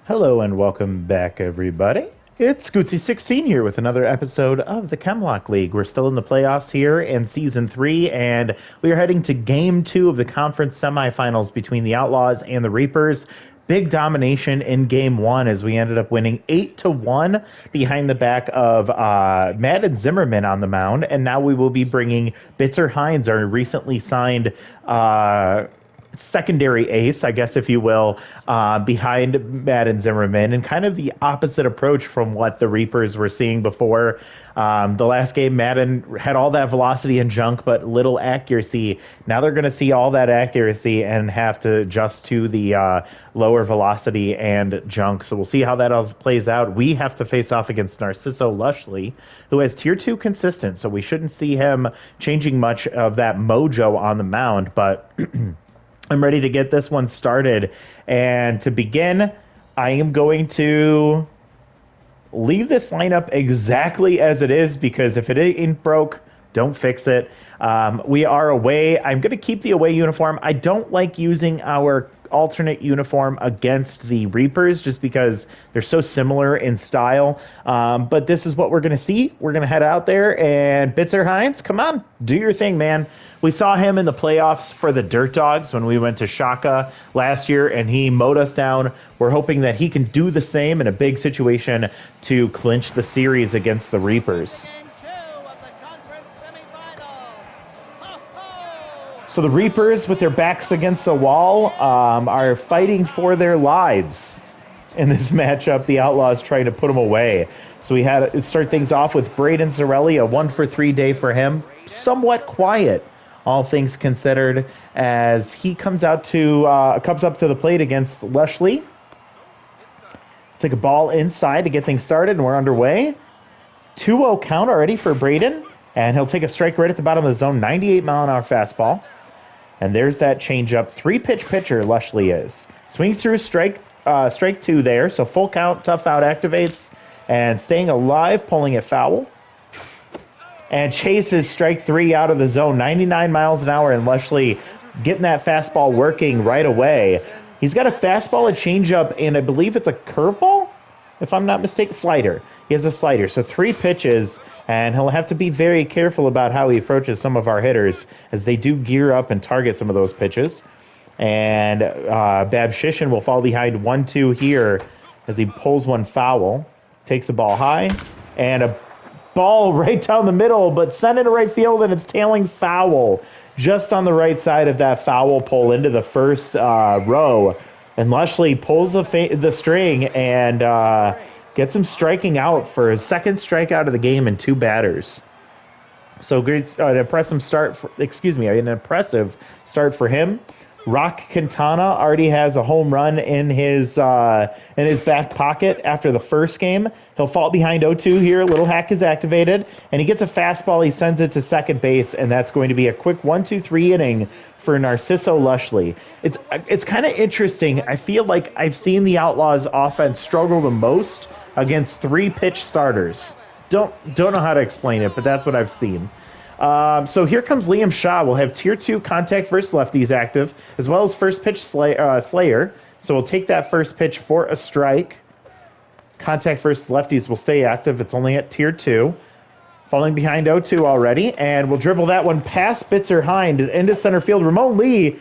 Hello and welcome back, everybody. It's Scootsy16 here with another episode of the Chemlock League. We're still in the playoffs here in Season 3, and we are heading to Game 2 of the conference semifinals between the Outlaws and the Reapers. Big domination in Game 1 as we ended up winning 8-1 behind the back of Madden Zimmerman on the mound, and now we will be bringing Bitzer Hines, our recently signed secondary ace, I guess, if you will, behind Madden Zimmerman, and kind of the opposite approach from what the Reapers were seeing before. The last game, Madden had all that velocity and junk, but little accuracy. Now they're going to see all that accuracy and have to adjust to the lower velocity and junk. So we'll see how that all plays out. We have to face off against Narciso Lushley, who has Tier 2 consistent, so we shouldn't see him changing much of that mojo on the mound, but I'm ready to get this one started. And to begin, I am going to leave this lineup exactly as it is, because if it ain't broke, don't fix it. We are away. I'm going to keep the away uniform. I don't like using our alternate uniform against the Reapers just because they're so similar in style. But this is what we're going to see. We're going to head out there, and Bitzer Hines, come on, do your thing, man. We saw him in the playoffs for the Dirt Dogs when we went to Shaka last year, and he mowed us down. We're hoping that he can do the same in a big situation to clinch the series against the Reapers. So the Reapers, with their backs against the wall, are fighting for their lives in this matchup. The Outlaws trying to put them away. So we had to start things off with Braden Zarelli, a 1-for-3 day for him. Somewhat quiet, all things considered, as he comes up to the plate against Lushley. Take a ball inside to get things started, and we're underway. 2-0 count already for Braden, and he'll take a strike right at the bottom of the zone. 98-mile-an-hour fastball. And there's that changeup. 3-pitch pitcher, Lushley is. Swings through strike 2 there, so full count, tough out activates, and staying alive, pulling it foul. And chases strike 3 out of the zone. 99 miles an hour, and Lushley getting that fastball working right away. He's got a fastball, a changeup, and I believe it's a curveball, if I'm not mistaken. Slider. He has a slider, so 3 pitches. And he'll have to be very careful about how he approaches some of our hitters, as they do gear up and target some of those pitches. And Babshishin will fall behind 1-2 here as he pulls one foul. Takes the ball high. And a ball right down the middle, but sent into right field, and it's tailing foul. Just on the right side of that foul pole into the first row. And Lushley pulls the string and gets him striking out for his second strikeout of the game in 2 batters. So great, an impressive start for him. Rock Quintana already has a home run in his back pocket after the first game. He'll fall behind 0-2 here. Little hack is activated, and he gets a fastball. He sends it to second base, and that's going to be a quick 1-2-3 inning for Narciso Lushley. It's kind of interesting. I feel like I've seen the Outlaws offense struggle the most against 3-pitch starters. Don't know how to explain it, but that's what I've seen. So here comes Liam Shaw. We'll have Tier 2 contact versus lefties active, as well as first pitch Slayer. So we'll take that first pitch for a strike. Contact versus lefties will stay active. It's only at Tier 2. Falling behind 0-2 already, and we'll dribble that one past Bitzer Hines into center field. Ramon Lee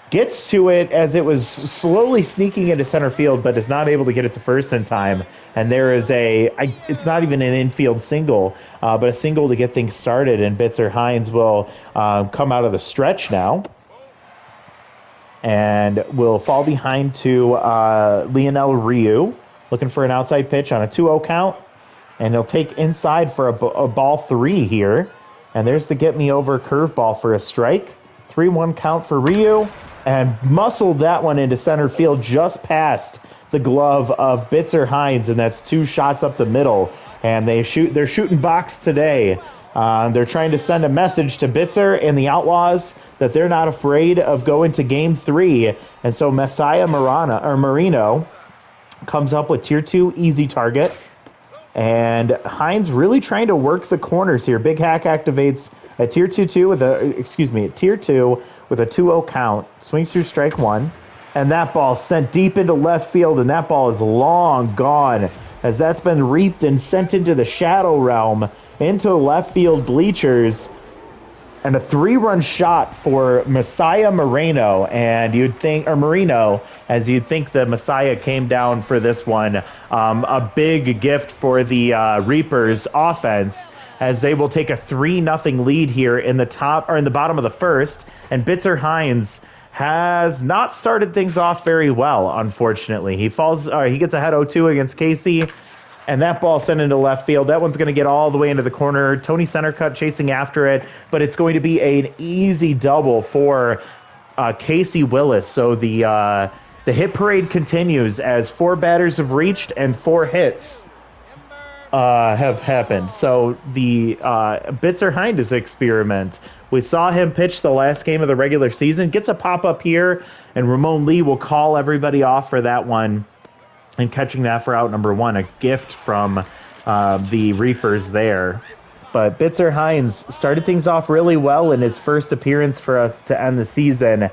gets to it as it was slowly sneaking into center field, but is not able to get it to first in time. And there is it's not even an infield single, but a single to get things started. And Bitzer Hines will come out of the stretch now and will fall behind to Lionel Ryu, looking for an outside pitch on a 2-0 count. And he'll take inside for a ball 3 here. And there's the get me over curveball for a strike. 3-1 count for Ryu. And muscled that one into center field just past the glove of Bitzer Hines. And that's 2 shots up the middle. And they're shooting box today. They're trying to send a message to Bitzer and the Outlaws that they're not afraid of going to Game 3. And so Messiah Marino comes up with Tier 2 easy target. And Hines really trying to work the corners here. Big hack activates at Tier 2 with a 2-0 count. Swings through strike 1. And that ball sent deep into left field, and that ball is long gone as that's been reaped and sent into the shadow realm, into the left field bleachers. And a 3-run shot for Messiah Moreno, and you'd think, or Marino, as you'd think the Messiah came down for this one. A big gift for the Reapers offense, as they will take a 3-0 lead here in the top or in the bottom of the first. And Bitzer Hines has not started things off very well, unfortunately. He gets ahead 0-2 against Casey. And that ball sent into left field. That one's going to get all the way into the corner. Tony Centercut chasing after it, but it's going to be an easy double for Casey Willis. So the hit parade continues as 4 batters have reached and 4 hits have happened. So the Bitzer Hines experiment. We saw him pitch the last game of the regular season. Gets a pop-up here, and Ramon Lee will call everybody off for that one. And catching that for out number 1, a gift from the Reapers there. But Bitzer Hines started things off really well in his first appearance for us to end the season.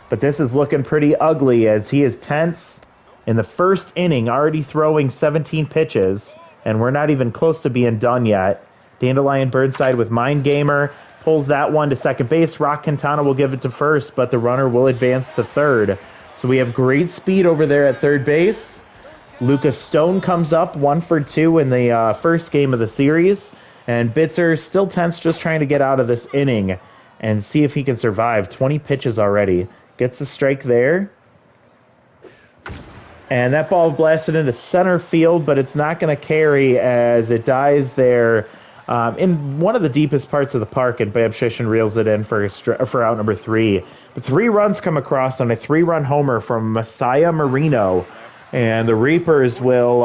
But this is looking pretty ugly as he is tense in the first inning, already throwing 17 pitches. And we're not even close to being done yet. Dandelion Burnside with Mind Gamer pulls that one to second base. Rock Quintana will give it to first, but the runner will advance to third. So we have great speed over there at third base. Lucas Stone comes up 1 for 2 in the first game of the series. And Bitzer still tense, just trying to get out of this inning and see if he can survive. 20 pitches already. Gets the strike there. And that ball blasted into center field, but it's not going to carry as it dies there in one of the deepest parts of the park. And Bab Shishin reels it in for out number 3. But 3 runs come across on a 3-run homer from Messiah Marino. And the Reapers will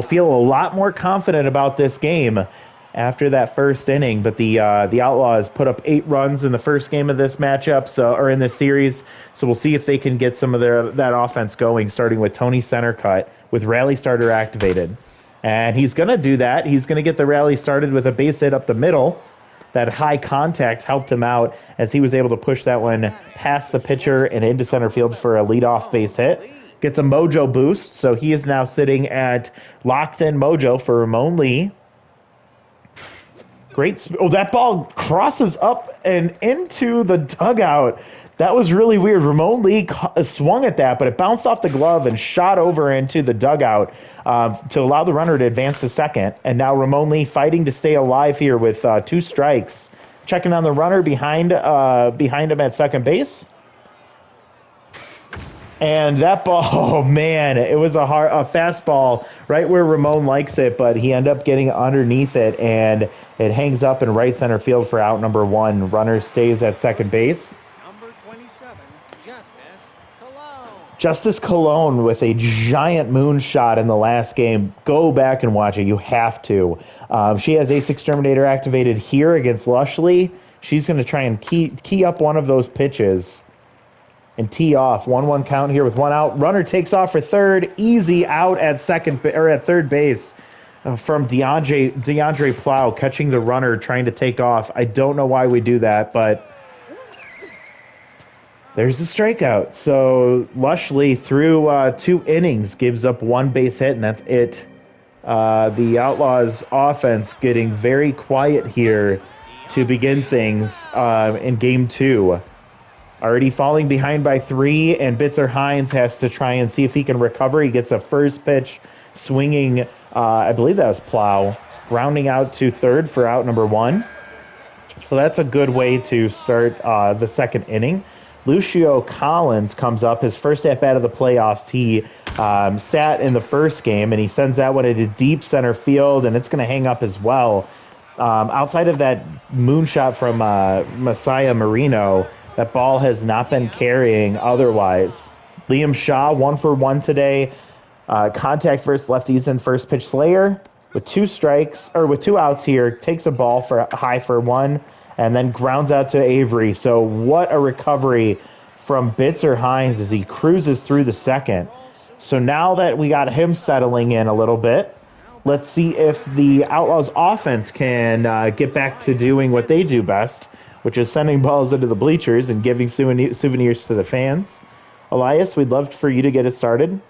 feel a lot more confident about this game after that first inning. But the Outlaws put up 8 runs in the first game of this matchup, or in this series. So we'll see if they can get some of that offense going, starting with Tony Centercut with rally starter activated. And he's going to do that. He's going to get the rally started with a base hit up the middle. That high contact helped him out as he was able to push that one past the pitcher and into center field for a leadoff base hit. Gets a mojo boost, so he is now sitting at locked-in mojo for Ramon Lee. That ball crosses up and into the dugout. That was really weird. Ramon Lee swung at that, but it bounced off the glove and shot over into the dugout to allow the runner to advance to second. And now Ramon Lee fighting to stay alive here with 2 strikes. Checking on the runner behind him at second base. And that ball, oh man, it was a fastball right where Ramon likes it, but he ended up getting underneath it, and it hangs up in right center field for out number 1. Runner stays at second base. Number 27, Justice Cologne with a giant moonshot in the last game. Go back and watch it. You have to. She has Ace Exterminator activated here against Lushley. She's going to try and key up one of those pitches and tee off. 1-1 count here with 1 out. Runner takes off for third. Easy out at third base from DeAndre Plow, catching the runner, trying to take off. I don't know why we do that, but there's a strikeout. So Lushley, through 2 innings, gives up 1 base hit, and that's it. The Outlaws offense getting very quiet here to begin things in game 2. Already falling behind by 3, and Bitzer Hines has to try and see if he can recover. He gets a first pitch swinging, I believe that was Plow, rounding out to third for out number 1. So that's a good way to start the second inning. Lucio Collins comes up, his first at-bat of the playoffs. He sat in the first game, and he sends that one into deep center field, and it's going to hang up as well. Outside of that moonshot from Messiah Marino, that ball has not been carrying otherwise. Liam Shaw, 1 for 1 today. Contact versus lefties in first pitch. Slayer with 2 outs here, takes a ball for high for 1, and then grounds out to Avery. So what a recovery from Bitzer Hines as he cruises through the second. So now that we got him settling in a little bit, let's see if the Outlaws offense can get back to doing what they do best, which is sending balls into the bleachers and giving souvenirs to the fans. Elias, we'd love for you to get it started.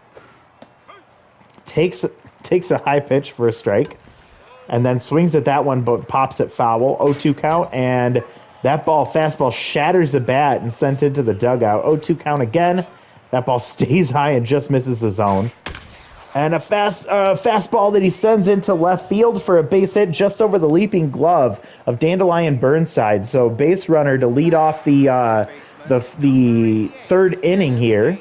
Takes a high pitch for a strike, and then swings at that one, but pops it foul. 0-2 count, and that fastball shatters the bat and sent into the dugout. 0-2 count again. That ball stays high and just misses the zone. And a fastball that he sends into left field for a base hit just over the leaping glove of Dandelion Burnside. So base runner to lead off the third inning here.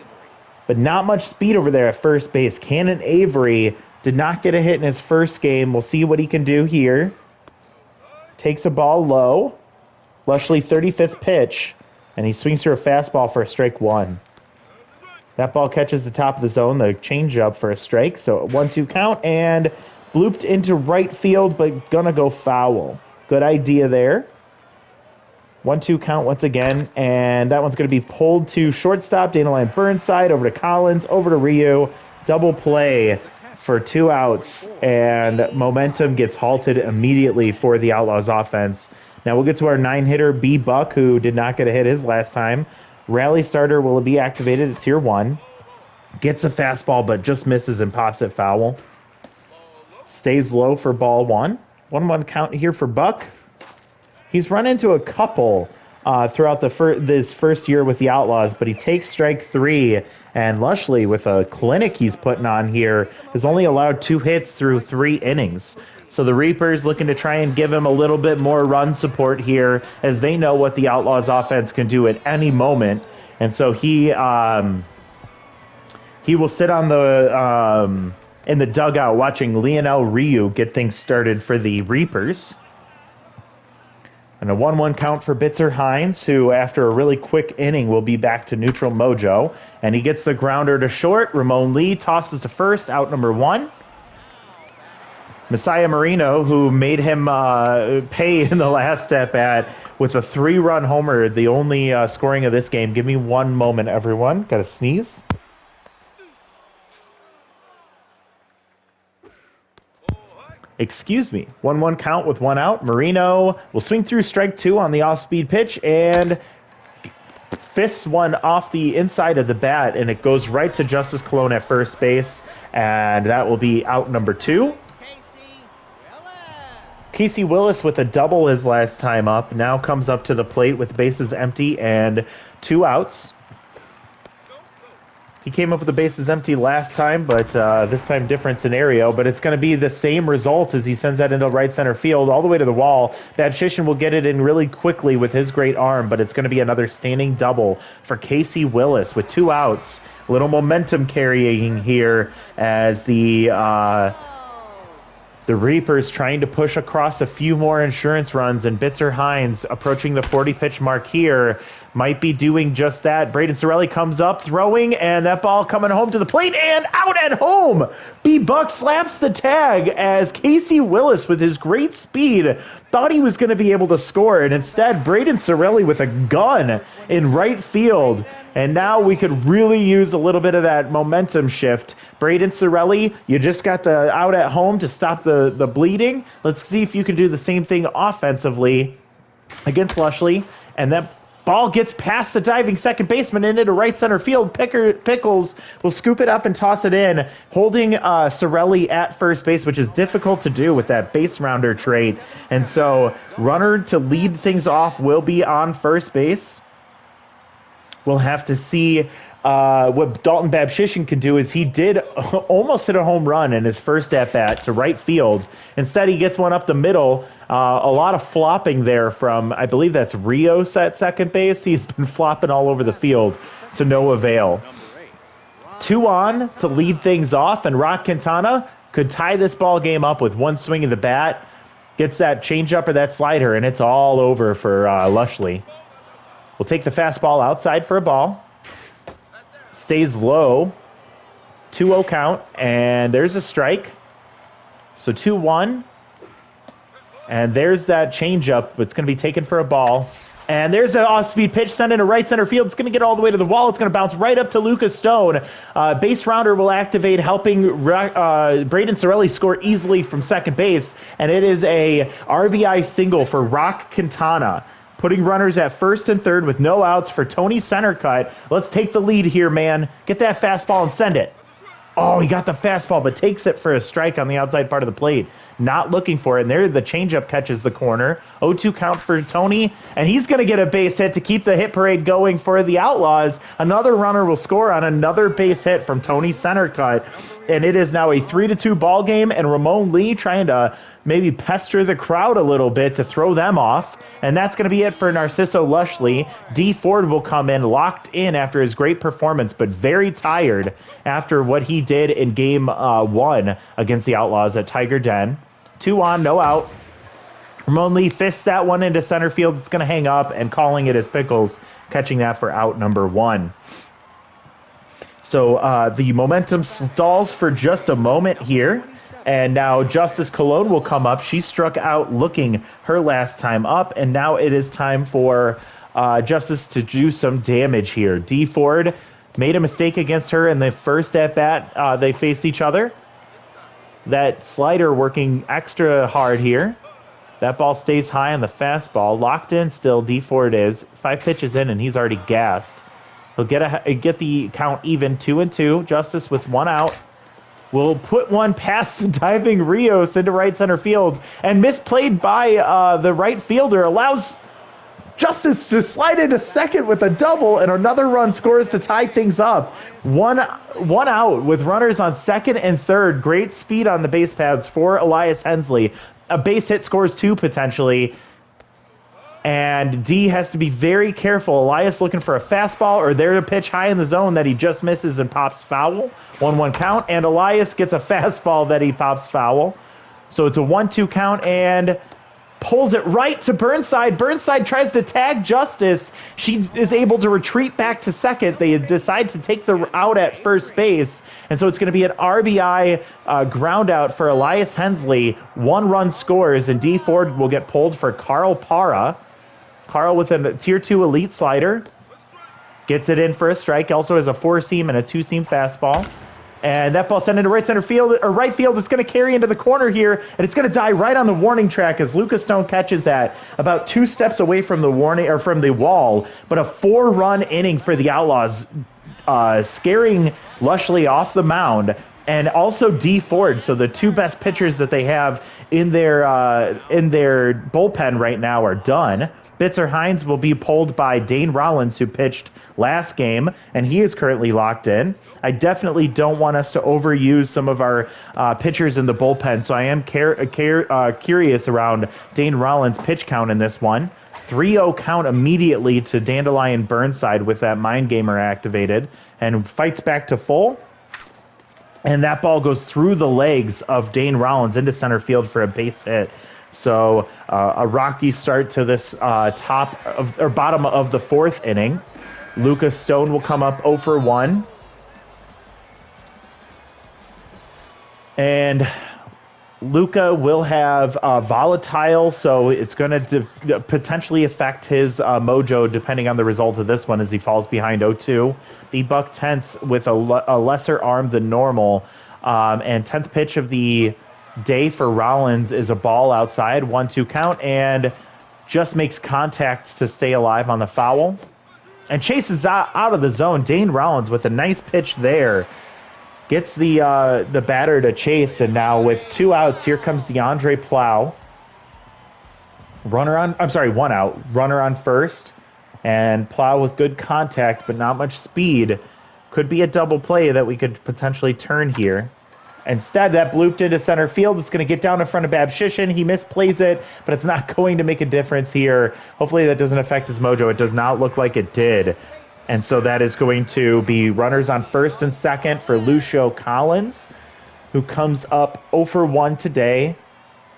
But not much speed over there at first base. Cannon Avery did not get a hit in his first game. We'll see what he can do here. Takes a ball low. Lushley 35th pitch. And he swings through a fastball for a strike one. That ball catches the top of the zone, the changeup for a strike. So 1-2 count and blooped into right field, but gonna go foul. Good idea there. 1-2 count once again, and that one's going to be pulled to shortstop. Dandelion Burnside over to Collins, over to Ryu. Double play for 2 outs, and momentum gets halted immediately for the Outlaws offense. Now we'll get to our 9-hitter, B. Buck, who did not get a hit his last time. Rally starter will be activated at tier 1. Gets a fastball, but just misses and pops it foul. Stays low for ball 1. 1-1 count here for Buck. He's run into a couple throughout this first year with the Outlaws, but he takes strike 3, and Lushley, with a clinic he's putting on here, has only allowed 2 hits through 3 innings. So the Reapers looking to try and give him a little bit more run support here, as they know what the Outlaws offense can do at any moment. And so he will sit on the in the dugout watching Lionel Ryu get things started for the Reapers. And a 1-1 count for Bitzer Hines, who, after a really quick inning, will be back to neutral mojo. And he gets the grounder to short. Ramon Lee tosses to first, out number 1. Messiah Marino, who made him pay in the last at-bat with a 3-run homer, the only scoring of this game. Give me one moment, everyone. Got to sneeze. Excuse me. 1-1 count with 1 out. Marino will swing through strike 2 on the off-speed pitch and fists one off the inside of the bat, and it goes right to Justice Colon at first base, and that will be out number 2. Casey Willis with a double his last time up now comes up to the plate with bases empty and 2 outs. He came up with the bases empty last time, but this time different scenario. But it's going to be the same result as he sends that into right center field all the way to the wall. Badshishin will get it in really quickly with his great arm, but it's going to be another standing double for Casey Willis with 2 outs. A little momentum carrying here as the Reapers trying to push across a few more insurance runs, and Bitzer Hines approaching the 40-pitch mark here might be doing just that. Braden Sorelli comes up throwing, and that ball coming home to the plate and out at home. B-Buck slaps the tag as Casey Willis, with his great speed, thought he was going to be able to score, and instead Braden Sorelli with a gun in right field. And now we could really use a little bit of that momentum shift. Braden Sorelli, you just got the out at home to stop the bleeding. Let's see if you can do the same thing offensively against Lushley. And that ball gets past the diving second baseman and into right center field. Pickles will scoop it up and toss it in, holding Sorelli at first base, which is difficult to do with that base rounder trait. And so runner to lead things off will be on first base. We'll have to see what Dalton Babshishin can do. Is he did almost hit a home run in his first at-bat to right field. Instead, he gets one up the middle. A lot of flopping there from, I believe that's Rios at second base. He's been flopping all over the field to no avail. 2 on to lead things off, and Rock Quintana could tie this ball game up with one swing of the bat. Gets that changeup or that slider, and it's all over for Lushley. We'll take the fastball outside for a ball. Stays low. 2-0 count, and there's a strike. So 2-1. And there's that changeup. It's going to be taken for a ball. And there's an off-speed pitch sent into right center field. It's going to get all the way to the wall. It's going to bounce right up to Lucas Stone. Base rounder will activate, helping Braden Sorelli score easily from second base. And it is a RBI single for Rock Quintana. putting runners at first and third with no outs for Tony center cut. Let's take the lead here, man. Get that fastball and send it. Oh, he got the fastball, but takes it for a strike on the outside part of the plate. Not looking for it. And there, the changeup catches the corner. 0-2 count for Tony, and he's going to get a base hit to keep the hit parade going for the Outlaws. Another runner will score on another base hit from Tony center cut, and it is now a 3-2 ball game. And Ramon Lee trying to maybe pester the crowd a little bit to throw them off. And that's going to be it for Narciso Lushley. D. Ford will come in locked in after his great performance, but very tired after what he did in game 1 against the Outlaws at Tiger Den. 2 on, no out. Ramon Lee fists that one into center field. It's going to hang up, and calling it as Pickles, catching that for out number 1. So the momentum stalls for just a moment here. And now Justice Colon will come up. She struck out looking her last time up. And now it is time for Justice to do some damage here. D. Ford made a mistake against her in the first at-bat. They faced each other. That slider working extra hard here. That ball stays high on the fastball. Locked in still, D. Ford is. 5 pitches in, and he's already gassed. He'll get the count even, 2-2. Justice with 1 out. Will put one past the diving Rios into right center field, and misplayed by the right fielder allows Justice to slide into second with a double, and another run scores to tie things up. One out with runners on second and third. Great speed on the base paths for Elias Hensley. A base hit scores 2 potentially. And D has to be very careful. Elias looking for a fastball, or there's a pitch high in the zone that he just misses and pops foul. 1-1 count, and Elias gets a fastball that he pops foul. So it's a 1-2 count, and pulls it right to Burnside. Burnside tries to tag Justice. She is able to retreat back to second. They decide to take the out at first base, and so it's going to be an RBI ground out for Elias Hensley. 1 run scores, and D. Ford will get pulled for Carl Parra. Carl with a tier 2 elite slider. Gets it in for a strike. Also has a 4-seam and a 2-seam fastball. And that ball sent into right center field, or right field. It's going to carry into the corner here, and it's going to die right on the warning track as Lucas Stone catches that about 2 steps away from the warning, or from the wall. But a 4-run inning for the Outlaws, scaring Lushley off the mound, and also D. Ford. So the 2 best pitchers that they have in their bullpen right now are done. Bitzer Hines will be pulled by Dane Rollins, who pitched last game, and he is currently locked in. I definitely don't want us to overuse some of our pitchers in the bullpen, so I am curious around Dane Rollins' pitch count in this one. 3-0 count immediately to Dandelion Burnside with that Mind Gamer activated, and fights back to full. And that ball goes through the legs of Dane Rollins into center field for a base hit. So a rocky start to this bottom of the 4th inning. Lucas Stone will come up 0 for 1. And Luca will have volatile, so it's going to potentially affect his mojo depending on the result of this one as he falls behind 0-2. The buck tense with a lesser arm than normal. And 10th pitch of the day for Rollins is a ball outside, 1-2 count, and just makes contact to stay alive on the foul. And chases out of the zone. Dane Rollins with a nice pitch there. Gets the batter to chase, and now with 2 outs, here comes DeAndre Plow. 1 out. Runner on first, and Plow with good contact, but not much speed. Could be a double play that we could potentially turn here. Instead, that blooped into center field. It's going to get down in front of Babshishin. He misplays it, but it's not going to make a difference here. Hopefully that doesn't affect his mojo. It does not look like it did. And so that is going to be runners on first and second for Lucio Collins, who comes up 0 for 1 today.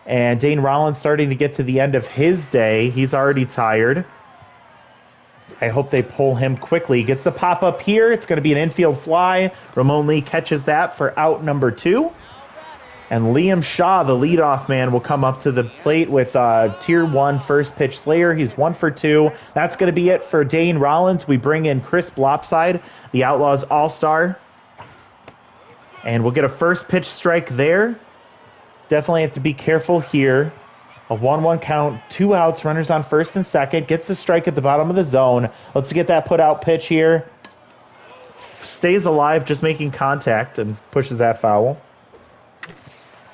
And Dane Rollins starting to get to the end of his day. He's already tired. I hope they pull him quickly. Gets the pop up here. It's going to be an infield fly. Ramon Lee catches that for out number 2. And Liam Shaw, the leadoff man, will come up to the plate with tier 1 first pitch slayer. He's 1 for 2. That's going to be it for Dane Rollins. We bring in Chris Blopside, the Outlaws all-star. And we'll get a first pitch strike there. Definitely have to be careful here A 1-1 count, 2 outs, runners on first and second. Gets the strike at the bottom of the zone. Let's get that put out pitch here. Stays alive, just making contact, and pushes that foul.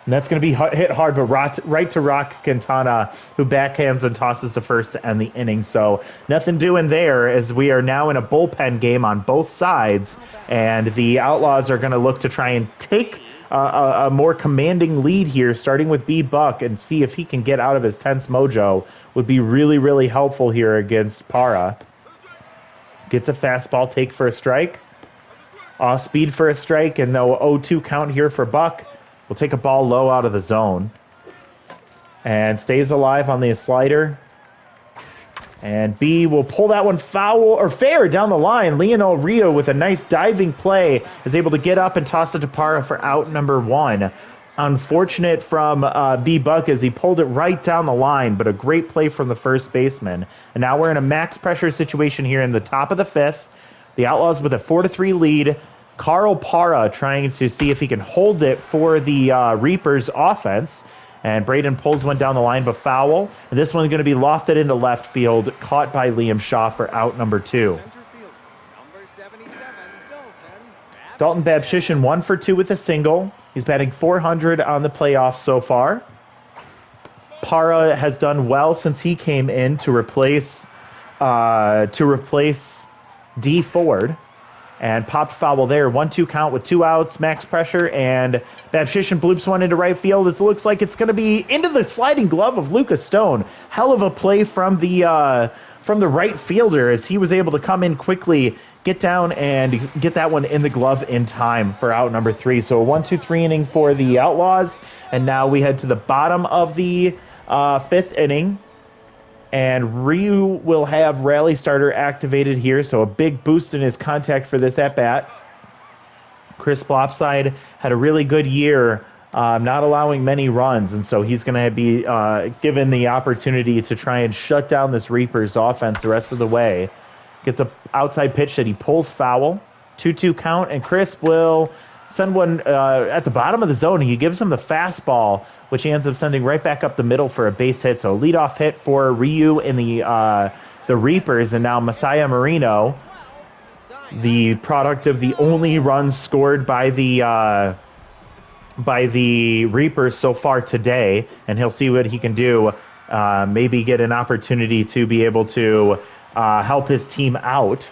And that's going to be hit hard, but right to Rock Quintana, who backhands and tosses to first to end the inning. So nothing doing there, as we are now in a bullpen game on both sides, and the Outlaws are going to look to try and take a more commanding lead here, starting with B. Buck, and see if he can get out of his tense mojo. Would be really, really helpful here against Para. Gets a fastball take for a strike. Off speed for a strike, and no 0-2 count here for Buck. We'll take a ball low out of the zone. And stays alive on the slider. And B will pull that one foul or fair down the line. Leonel Rio with a nice diving play is able to get up and toss it to Para for out number 1. Unfortunate from B. Buck as he pulled it right down the line, but a great play from the first baseman. And now we're in a max pressure situation here in the top of the 5th. The Outlaws with a 4-3 lead. Carl Para trying to see if he can hold it for the Reapers offense. And Braden pulls one down the line, but foul. And this one's going to be lofted into left field, caught by Liam Shaw for out number 2. Dalton Babshishin 1 for 2 with a single. He's batting .400 on the playoffs so far. Para has done well since he came in to replace D. Ford. And popped foul there. 1-2 count with 2 outs, max pressure, and Babshishin bloops one into right field. It looks like it's going to be into the sliding glove of Lucas Stone. Hell of a play from the right fielder as he was able to come in quickly, get down, and get that one in the glove in time for out number 3. So a 1-2-3 inning for the Outlaws, and now we head to the bottom of the 5th inning. And Ryu will have Rally Starter activated here, so a big boost in his contact for this at-bat. Chris Blopside had a really good year, not allowing many runs, and so he's going to be given the opportunity to try and shut down this Reapers offense the rest of the way. Gets an outside pitch that he pulls foul. 2-2 count, and Chris will send one at the bottom of the zone. He gives him the fastball, which he ends up sending right back up the middle for a base hit. So leadoff hit for Ryu in the Reapers, and now Messiah Marino, the product of the only runs scored by the Reapers so far today, and he'll see what he can do. Maybe get an opportunity to be able to help his team out.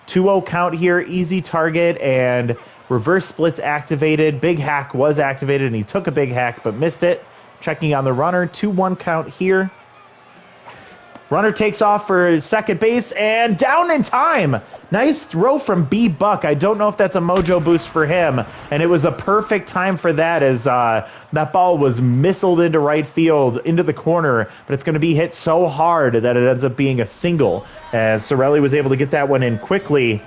2-0 count here, easy target, and reverse splits activated. Big hack was activated, and he took a big hack but missed it. Checking on the runner. 2-1 count here. Runner takes off for second base and down in time. Nice throw from B. Buck. I don't know if that's a mojo boost for him, and it was a perfect time for that as that ball was missiled into right field, into the corner, but it's going to be hit so hard that it ends up being a single as Sorelli was able to get that one in quickly.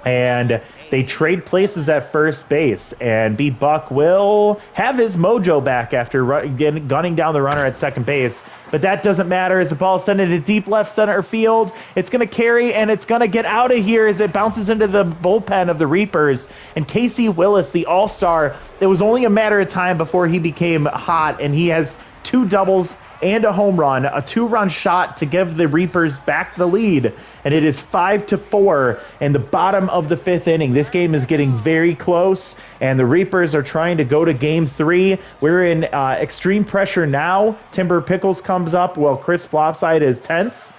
And they trade places at first base, and B. Buck will have his mojo back after gunning down the runner at second base. But that doesn't matter as the ball is sent into deep left center field. It's going to carry, and it's going to get out of here as it bounces into the bullpen of the Reapers. And Casey Willis, the all-star, it was only a matter of time before he became hot, and he has 2 doubles and a home run, a 2-run shot to give the Reapers back the lead, and it is 5-4 in the bottom of the 5th inning. This game is getting very close, and the Reapers are trying to go to Game 3. We're in extreme pressure now. Timber Pickles comes up while Chris Flopside is tense,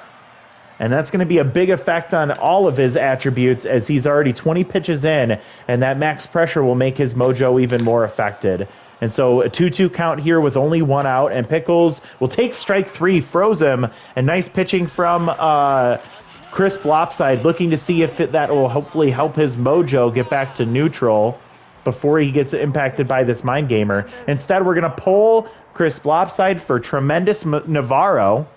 and that's going to be a big effect on all of his attributes as he's already 20 pitches in, and that max pressure will make his mojo even more affected. And so a 2-2 count here with only 1 out, and Pickles will take strike 3, froze him, and nice pitching from Chris Blopside, looking to see if that will hopefully help his mojo get back to neutral before he gets impacted by this mind gamer. Instead, we're going to pull Chris Blopside for Tremendous Navarro.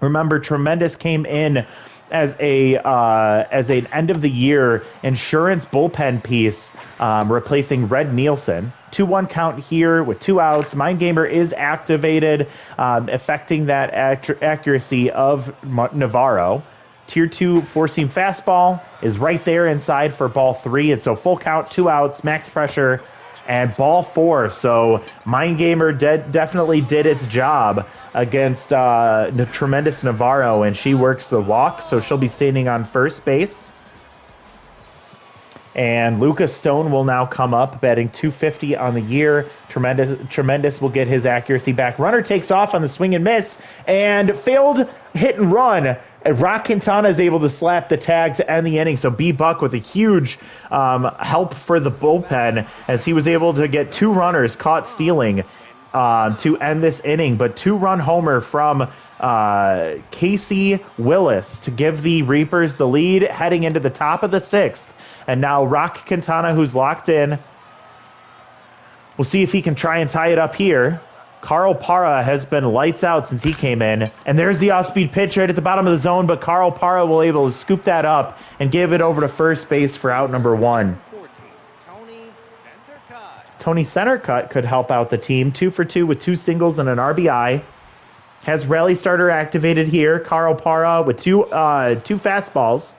Remember, Tremendous came in as an end of the year insurance bullpen piece, replacing Red Nielsen. 2-1 count here with 2 outs. Mind Gamer is activated, affecting that accuracy of Navarro. Tier 2 four-seam fastball is right there inside for ball 3, and so full count, 2 outs, max pressure, and ball 4. So Mind Gamer definitely did its job against the tremendous Navarro, and she works the walk, so she'll be standing on first base. And Lucas Stone will now come up, batting .250 on the year. Tremendous will get his accuracy back. Runner takes off on the swing and miss, and failed hit and run. And Rock Quintana is able to slap the tag to end the inning. So B-Buck with a huge help for the bullpen, as he was able to get 2 runners caught stealing to end this inning. But 2-run homer from Casey Willis to give the Reapers the lead heading into the top of the 6th. And now Rock Quintana, who's locked in, we'll see if he can try and tie it up here. Carl Parra has been lights out since he came in. And there's the off-speed pitch right at the bottom of the zone, but Carl Parra will able to scoop that up and give it over to first base for out number 1. Tony Centercut could help out the team. 2 for 2 with 2 singles and an RBI. Has rally starter activated here. Carl Parra with two fastballs.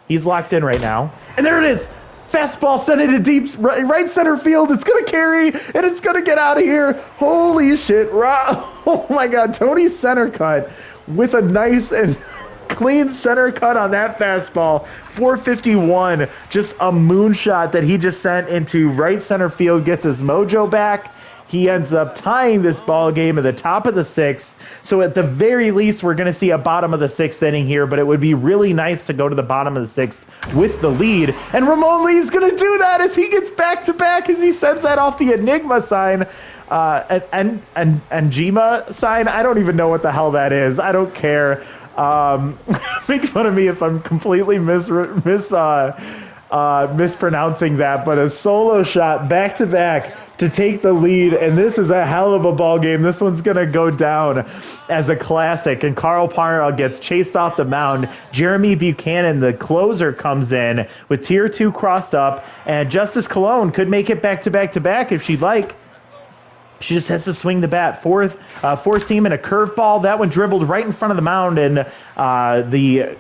He's locked in right now. And there it is. Fastball sent into deep right center field. It's going to carry, and it's going to get out of here. Holy shit. Oh, my God. Tony Centercut with a nice and clean center cut on that fastball. 451. Just a moonshot that he just sent into right center field. Gets his mojo back. He ends up tying this ball game at the top of the 6th. So at the very least, we're going to see a bottom of the 6th inning here, but it would be really nice to go to the bottom of the 6th with the lead. And Ramon Lee's going to do that as he gets back-to-back, as he sends that off the Enigma sign. And Jima sign. I don't even know what the hell that is. I don't care. Make fun of me if I'm completely mispronouncing that, but a solo shot back-to-back to take the lead, and this is a hell of a ball game. This one's gonna go down as a classic, and Carl Parra gets chased off the mound. Jeremy Buchanan, the closer, comes in with tier 2 crossed up, and Justice Cologne could make it back-to-back-to-back if she'd like. She just has to swing the bat. Four seam and a curveball. That one dribbled right in front of the mound, and the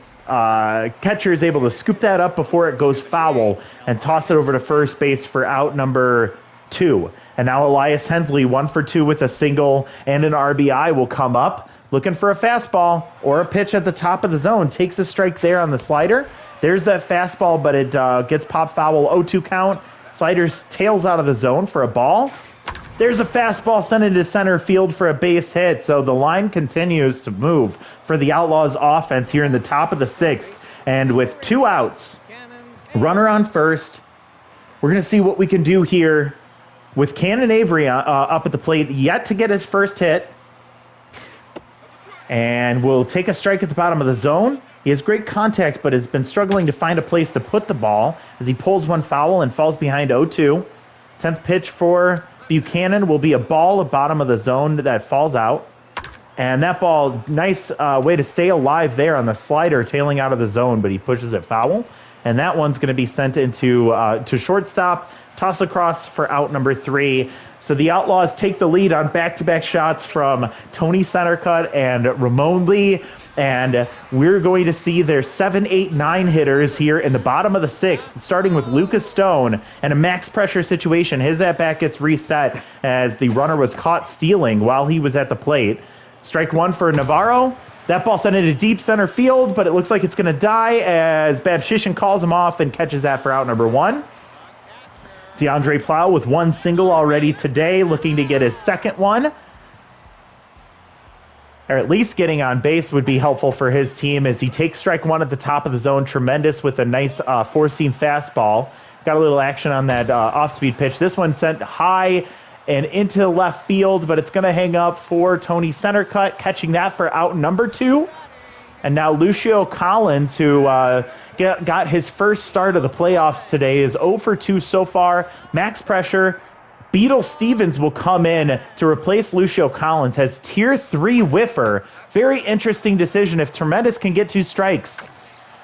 catcher is able to scoop that up before it goes foul and toss it over to first base for out number 2. And now Elias Hensley, 1 for 2 with a single and an RBI, will come up looking for a fastball or a pitch at the top of the zone. Takes a strike there on the slider. There's that fastball, but it gets popped foul. 0-2 count. Sliders tails out of the zone for a ball. There's a fastball sent into center field for a base hit. So the line continues to move for the Outlaws offense here in the top of the 6th. And with 2 outs, runner on first, we're going to see what we can do here with Cannon Avery up at the plate, yet to get his first hit. And will take a strike at the bottom of the zone. He has great contact, but has been struggling to find a place to put the ball as he pulls one foul and falls behind 0-2. 10th pitch for Buchanan will be a ball at bottom of the zone that falls out. And that ball, nice way to stay alive there on the slider, tailing out of the zone, but he pushes it foul. And that one's going to be sent into to shortstop, toss across for out number 3. So the Outlaws take the lead on back-to-back shots from Tony Centercut and Ramon Lee. And we're going to see their 7, 8, 9 hitters here in the bottom of the 6th, starting with Lucas Stone and a max pressure situation. His at-bat gets reset as the runner was caught stealing while he was at the plate. Strike 1 for Navarro. That ball sent into deep center field, but it looks like it's going to die as Babshishin calls him off and catches that for out number 1. DeAndre Plow with 1 single already today, looking to get his second one. Or at least getting on base would be helpful for his team as he takes strike 1 at the top of the zone. Tremendous with a nice 4-seam fastball. Got a little action on that off-speed pitch. This one sent high and into left field, but it's going to hang up for Tony Centercut, catching that for out number 2. And now Lucio Collins, who got his first start of the playoffs today, is 0 for 2 so far. Max pressure. Beetle Stevens will come in to replace Lucio Collins, has tier 3 whiffer. Very interesting decision if Tremendous can get 2 strikes.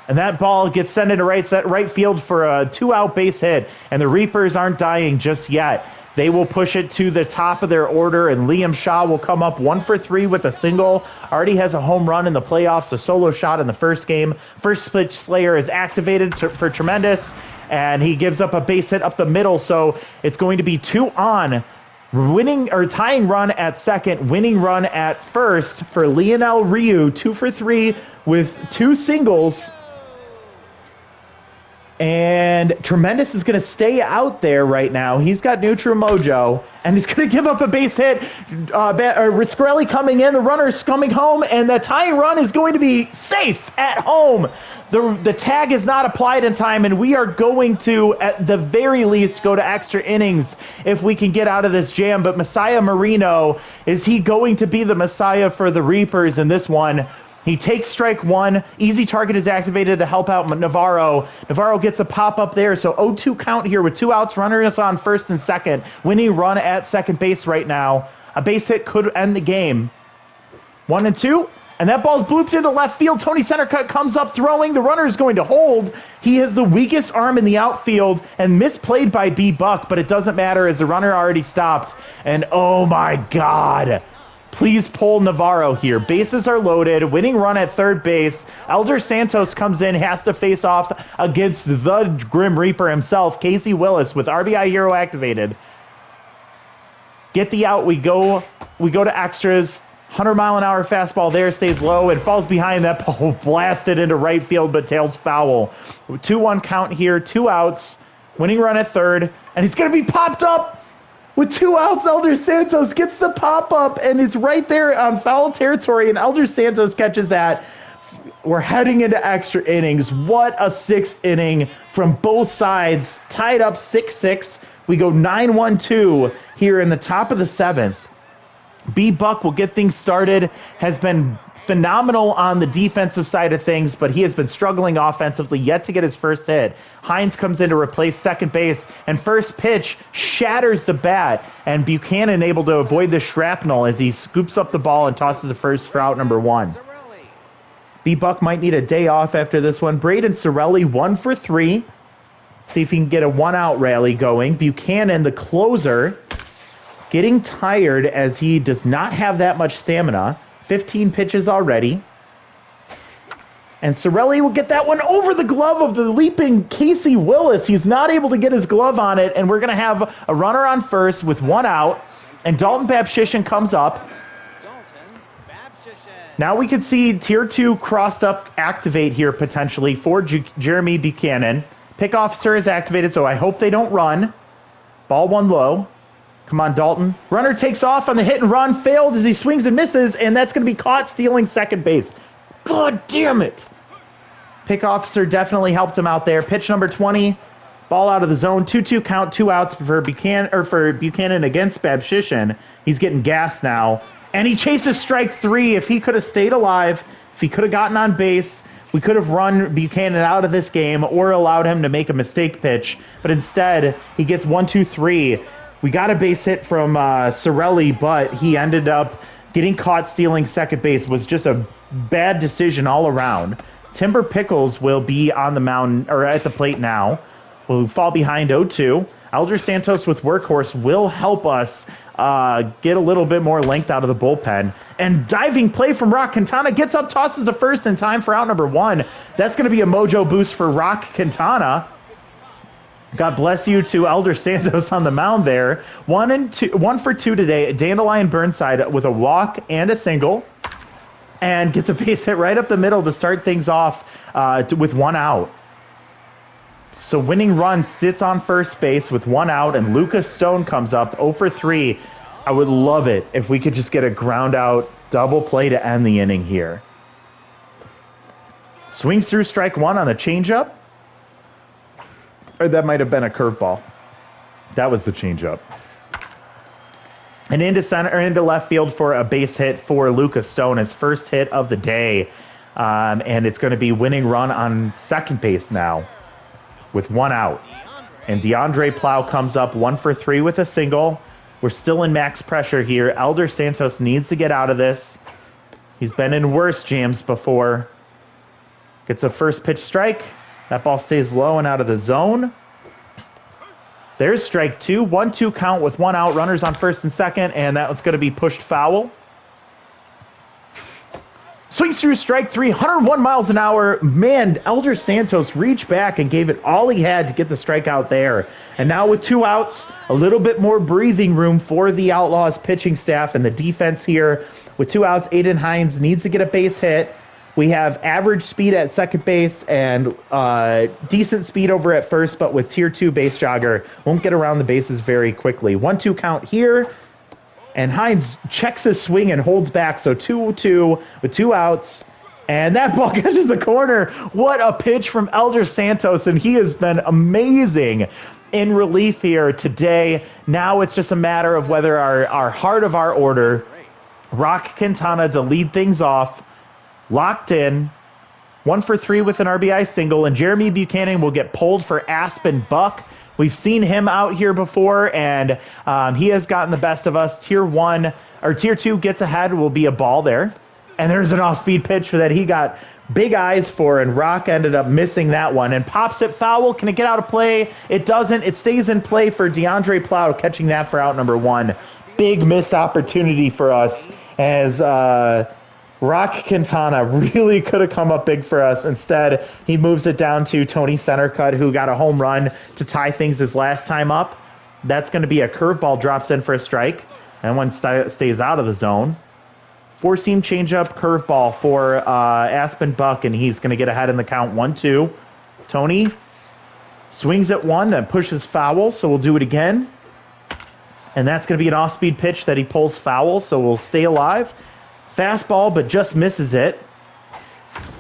And that ball gets sent into right field for a 2-out base hit, and the Reapers aren't dying just yet. They will push it to the top of their order, and Liam Shaw will come up 1 for 3 with a single. Already has a home run in the playoffs, a solo shot in the first game. First pitch Slayer is activated for Tremendous, and he gives up a base hit up the middle, so it's going to be 2 on. Winning or tying run at second, winning run at first for Lionel Ryu, 2 for 3 with 2 singles. And Tremendous is going to stay out there right now. He's got neutral mojo, and he's going to give up a base hit. Riscarelli coming in, the runner's coming home, and the tying run is going to be safe at home. The tag is not applied in time, and we are going to, at the very least, go to extra innings if we can get out of this jam. But Messiah Marino, is he going to be the Messiah for the Reapers in this one? He takes strike 1. Easy target is activated to help out Navarro. Navarro gets a pop-up there, so 0-2 count here with 2 outs. Runner is on first and second. Winning run at second base right now. A base hit could end the game. 1 and 2, and that ball's blooped into left field. Tony Centercut comes up throwing. The runner is going to hold. He has the weakest arm in the outfield and misplayed by B-Buck, but it doesn't matter as the runner already stopped. And oh my God. Please pull Navarro here. Bases are loaded. Winning run at third base. Elder Santos comes in, has to face off against the Grim Reaper himself, Casey Willis, with RBI Hero activated. Get the out. We go to extras. 100-mile-an-hour fastball there, stays low and falls behind. That ball blasted into right field, but tails foul. 2-1 count here. 2 outs. Winning run at third, and he's going to be popped up. With 2 outs, Elder Santos gets the pop-up, and it's right there on foul territory, and Elder Santos catches that. We're heading into extra innings. What a 6th inning from both sides. Tied up 6-6. We go 9-1-2 here in the top of the 7th. B-Buck will get things started, has been phenomenal on the defensive side of things, but he has been struggling offensively, yet to get his first hit. Hines comes in to replace second base, and first pitch shatters the bat, and Buchanan able to avoid the shrapnel as he scoops up the ball and tosses the first for out number 1. B-Buck might need a day off after this one. Braden Sorelli 1 for 3. See if he can get a 1-out rally going. Buchanan, the closer, getting tired as he does not have that much stamina. 15 pitches already. And Sorelli will get that one over the glove of the leaping Casey Willis. He's not able to get his glove on it, and we're going to have a runner on first with 1 out. And Dalton Babshishin comes up. Now we can see Tier 2 crossed up activate here potentially for Jeremy Buchanan. Pick officer is activated, so I hope they don't run. Ball 1 low. Come on, Dalton. Runner takes off on the hit and run, failed as he swings and misses, and that's going to be caught stealing second base. God damn it. Pick officer definitely helped him out there. Pitch number 20, ball out of the zone. 2-2 count, 2 outs for Buchanan against Babshishin. He's getting gas now, and he chases strike 3. If he could have stayed alive, if he could have gotten on base, we could have run Buchanan out of this game or allowed him to make a mistake pitch, but instead he gets 1-2-3. We got a base hit from Sorelli, but he ended up getting caught stealing second base. Was just a bad decision all around. Timber Pickles will be on the mound or at the plate now. We'll fall behind 0-2. Elder Santos with Workhorse will help us get a little bit more length out of the bullpen. And diving play from Rock Quintana gets up, tosses to first in time for out number 1. That's going to be a mojo boost for Rock Quintana. God bless you to Elder Santos on the mound there. 1 for 2 today. Dandelion Burnside with a walk and a single. And gets a base hit right up the middle to start things off with 1 out. So winning run sits on first base with 1 out, and Lucas Stone comes up 0 for 3. I would love it if we could just get a ground out double play to end the inning here. Swings through strike 1 on the changeup. Or that might have been a curveball. That was the changeup. And into center or into left field for a base hit for Lucas Stone, his first hit of the day. And it's going to be winning run on second base now with 1 out. And DeAndre Plow comes up 1 for 3 with a single. We're still in max pressure here. Elder Santos needs to get out of this. He's been in worse jams before. Gets a first pitch strike. That ball stays low and out of the zone. There's strike two. 1-2 count with one out. Runners on first and second, and that one's going to be pushed foul. Swings through strike three, 101 miles an hour. Man, Elder Santos reached back and gave it all he had to get the strikeout there. And now with two outs, a little bit more breathing room for the Outlaws pitching staff and the defense here. With two outs, Aiden Hines needs to get a base hit. We have average speed at second base and decent speed over at first, but with tier 2 base jogger, won't get around the bases very quickly. 1-2 count here. And Hines checks his swing and holds back. So 2-2 with two outs. And that ball catches the corner. What a pitch from Elder Santos. And he has been amazing in relief here today. Now it's just a matter of whether our heart of our order, Rock Quintana, to lead things off, locked in. 1 for 3 with an RBI single. And Jeremy Buchanan will get pulled for Aspen Buck. We've seen him out here before, and he has gotten the best of us. Tier 2 gets ahead, will be a ball there. And there's an off-speed pitch that he got big eyes for, and Rock ended up missing that one and pops it foul. Can it get out of play? It doesn't. It stays in play for DeAndre Plow, catching that for out number 1. Big missed opportunity for us as Rock Quintana really could have come up big for us. Instead, he moves it down to Tony Centercut, who got a home run to tie things his last time up. That's going to be a curveball, drops in for a strike, and one stays out of the zone. Four-seam changeup, curveball for Aspen Buck, and he's going to get ahead in the count. 1-2. Tony swings at one, then pushes foul, so we'll do it again. And that's going to be an off-speed pitch that he pulls foul, so we'll stay alive. Fastball, but just misses it.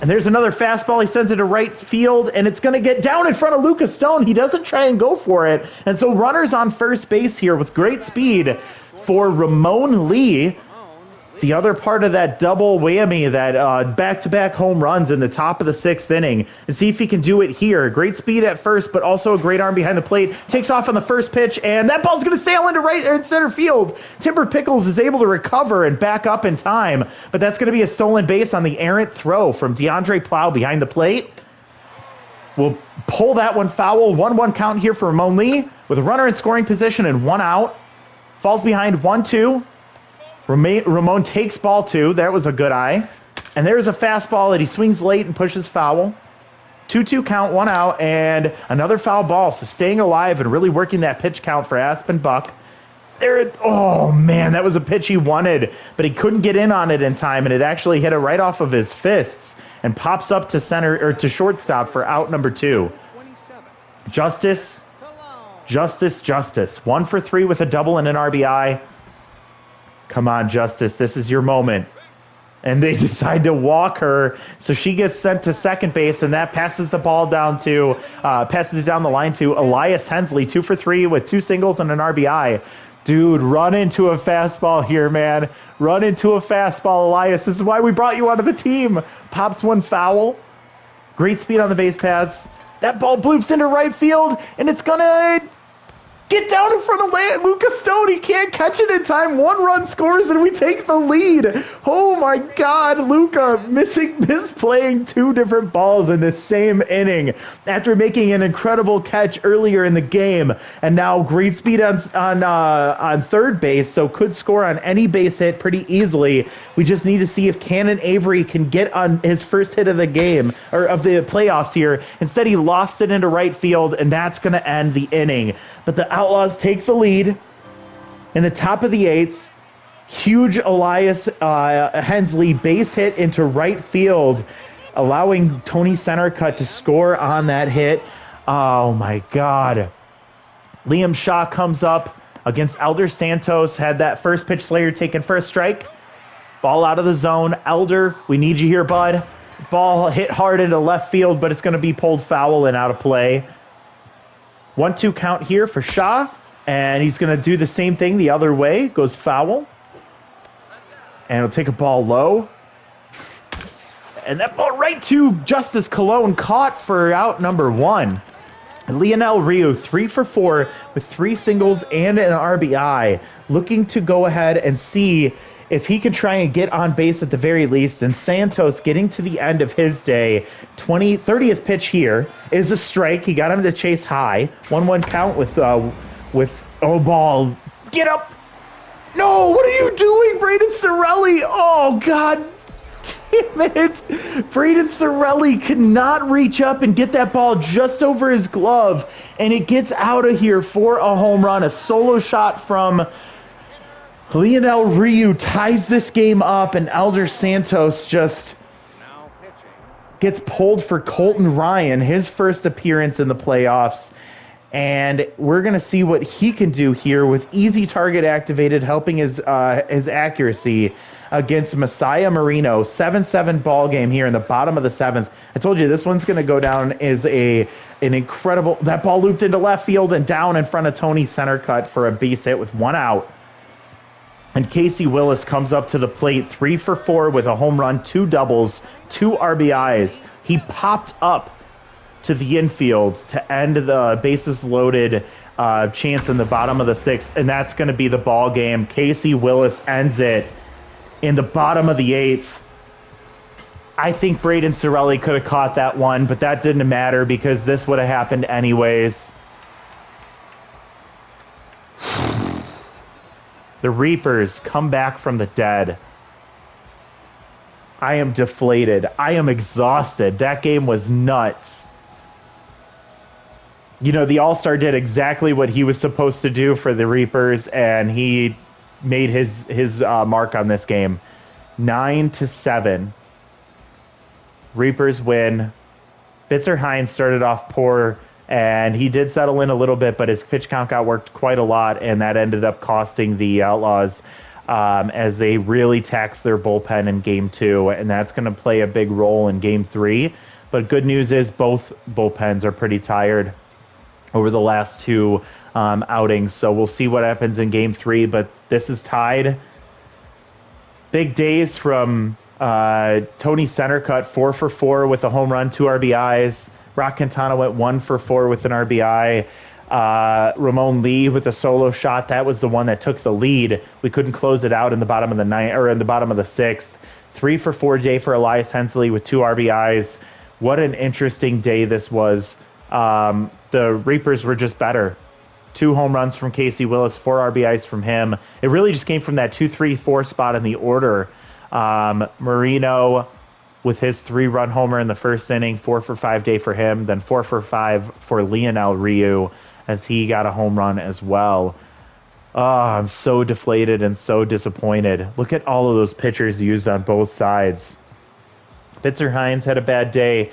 And there's another fastball. He sends it to right field, and it's going to get down in front of Lucas Stone. He doesn't try and go for it. And so runners on first base here with great speed for Ramon Lee. The other part of that double whammy, that back-to-back home runs in the top of the 6th inning. And see if he can do it here. Great speed at first, but also a great arm behind the plate. Takes off on the first pitch, and that ball's going to sail into right or center field. Timber Pickles is able to recover and back up in time, but that's going to be a stolen base on the errant throw from DeAndre Plow behind the plate. We'll pull that one foul. 1-1 count here for Ramon Lee with a runner in scoring position and one out. Falls behind 1-2. Ramon takes ball 2. That was a good eye. And there's a fastball that he swings late and pushes foul. 2-2 count, one out, and another foul ball. So staying alive and really working that pitch count for Aspen Buck. Oh, man, that was a pitch he wanted, but he couldn't get in on it in time, and it actually hit it right off of his fists and pops up to center or to shortstop for out number 2. Justice. 1 for 3 with a double and an RBI. Come on, Justice, this is your moment. And they decide to walk her, so she gets sent to second base, and that passes the ball down to, passes it down the line to Elias Hensley, 2 for 3 with 2 singles and an RBI. Dude, run into a fastball here, man. Run into a fastball, Elias. This is why we brought you onto the team. Pops one foul. Great speed on the base paths. That ball bloops into right field, and it's gonna get down in front of Lucas Stone. He can't catch it in time. 1 run scores, and we take the lead. Oh, my God. Luca misplaying 2 different balls in this same inning after making an incredible catch earlier in the game. And now great speed on third base, so could score on any base hit pretty easily. We just need to see if Cannon Avery can get on his first hit of the game, or of the playoffs here. Instead, he lofts it into right field, and that's going to end the inning. But the Outlaws take the lead in the top of the 8th. Huge Elias Hensley base hit into right field, allowing Tony Centercut to score on that hit. Oh, my God. Liam Shaw comes up against Elder Santos, had that first pitch Slayer taken for a strike. Ball out of the zone. Elder, we need you here, bud. Ball hit hard into left field, but it's going to be pulled foul and out of play. 1-2 count here for Shaw, and he's going to do the same thing the other way. Goes foul, and he'll take a ball low. And that ball right to Justice Cologne, caught for out number 1. Lionel Ryu, 3 for 4 with 3 singles and an RBI, looking to go ahead and see if he can try and get on base at the very least, and Santos getting to the end of his day, 30th pitch here is a strike. He got him to chase high. 1-1 count with ball. Get up. No, what are you doing, Braden Sorelli? Oh, God damn it. Braden Sorelli could not reach up and get that ball just over his glove, and it gets out of here for a home run. A solo shot from Lionel Ryu ties this game up, and Elder Santos just gets pulled for Colton Ryan, his first appearance in the playoffs. And we're going to see what he can do here with easy target activated, helping his accuracy against Messiah Marino. 7-7 ball game here in the bottom of the 7th. I told you this one's going to go down as an incredible... That ball looped into left field and down in front of Tony center cut for a base hit with 1 out. And Casey Willis comes up to the plate, 3 for 4 with a home run, 2 doubles, 2 RBIs. He popped up to the infield to end the bases loaded chance in the bottom of the 6th, and that's going to be the ball game. Casey Willis ends it in the bottom of the 8th. I think Braden Sorelli could have caught that one, but that didn't matter because this would have happened anyways. The Reapers come back from the dead. I am deflated. I am exhausted. That game was nuts. You know, the All-Star did exactly what he was supposed to do for the Reapers, and he made his mark on this game. 9-7. Reapers win. Bitzer Hines started off poor, and he did settle in a little bit, but his pitch count got worked quite a lot, and that ended up costing the Outlaws as they really taxed their bullpen in Game 2, and that's going to play a big role in Game 3. But good news is both bullpens are pretty tired over the last 2 outings, so we'll see what happens in Game 3, but this is tied. Big days from Tony Centercut, 4 for 4 with a home run, 2 RBIs. Rock Quintana went 1 for 4 with an RBI. Ramon Lee with a solo shot. That was the one that took the lead. We couldn't close it out in the bottom of the 9th or in the bottom of the 6th. 3 for 4 day for Elias Hensley with 2 RBIs. What an interesting day this was. The Reapers were just better. 2 home runs from Casey Willis, 4 RBIs from him. It really just came from that 2-3-4 spot in the order. Marino with his 3-run homer in the first inning, 4 for 5 day for him, then 4 for 5 for Lionel Ryu as he got a home run as well. Oh, I'm so deflated and so disappointed. Look at all of those pitchers used on both sides. Bitzer Hines had a bad day.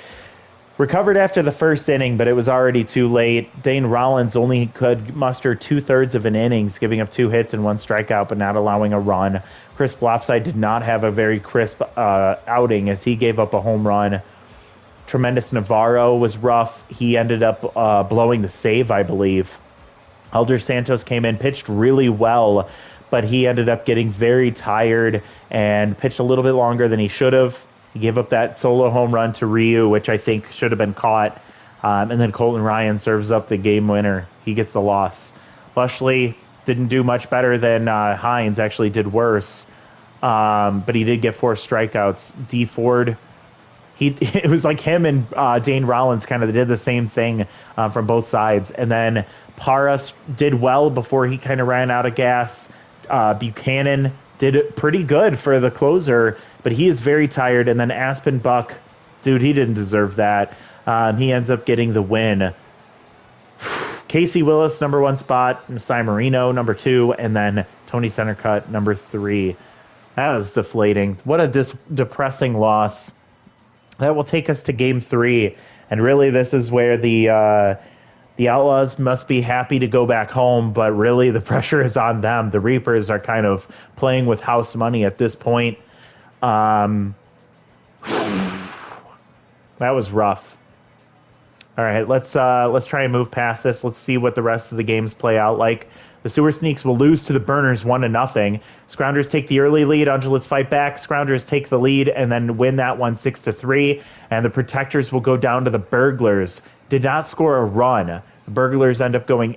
Recovered after the first inning, but it was already too late. Dane Rollins only could muster 2/3 of an innings, giving up 2 hits and 1 strikeout, but not allowing a run. Chris Blopside did not have a very crisp outing as he gave up a home run. Tremendous Navarro was rough. He ended up blowing the save, I believe. Elder Santos came in, pitched really well, but he ended up getting very tired and pitched a little bit longer than he should have. He gave up that solo home run to Ryu, which I think should have been caught. And then Colton Ryan serves up the game winner. He gets the loss. Lushley didn't do much better than Hines, actually did worse. But he did get 4 strikeouts. D Ford, it was like him and Dane Rollins kind of did the same thing from both sides. And then Parras did well before he kind of ran out of gas. Buchanan did pretty good for the closer, but he is very tired. And then Aspen Buck, dude, he didn't deserve that. He ends up getting the win. Casey Willis, number 1 spot. Messiah Marino, number 2. And then Tony Centercut, number 3. That was deflating. What a depressing loss. That will take us to Game 3. And really, this is where the Outlaws must be happy to go back home, but really the pressure is on them. The Reapers are kind of playing with house money at this point. That was rough. All right, let's try and move past this. Let's see what the rest of the games play out like. The Sewer Sneaks will lose to the Burners 1-0. Scroungers take the early lead. Ungulates fight back. Scroungers take the lead and then win that one 6-3. And the Protectors will go down to the Burglars. Did not score a run. The Burglars end up going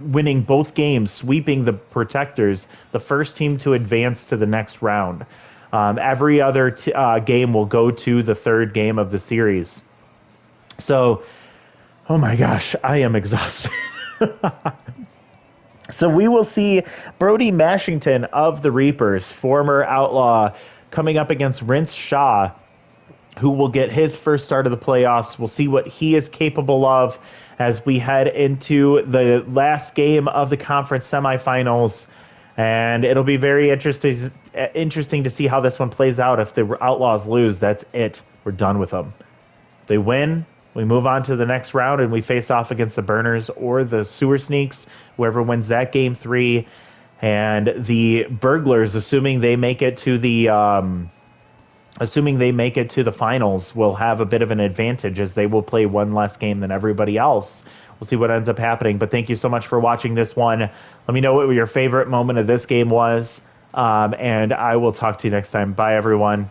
winning both games, sweeping the Protectors, the first team to advance to the next round. Every other game will go to the third game of the series. So, oh my gosh, I am exhausted. So we will see Brody Mashington of the Reapers, former Outlaw, coming up against Rince Shaw, who will get his first start of the playoffs. We'll see what he is capable of as we head into the last game of the conference semifinals. And it'll be very interesting to see how this one plays out. If the Outlaws lose, that's it. We're done with them. If they win, we move on to the next round and we face off against the Burners or the Sewer Sneaks, whoever wins that game 3. And the Burglars, assuming they make it to the finals, will have a bit of an advantage as they will play one less game than everybody else. We'll see what ends up happening. But thank you so much for watching this one. Let me know what your favorite moment of this game was. And I will talk to you next time. Bye, everyone.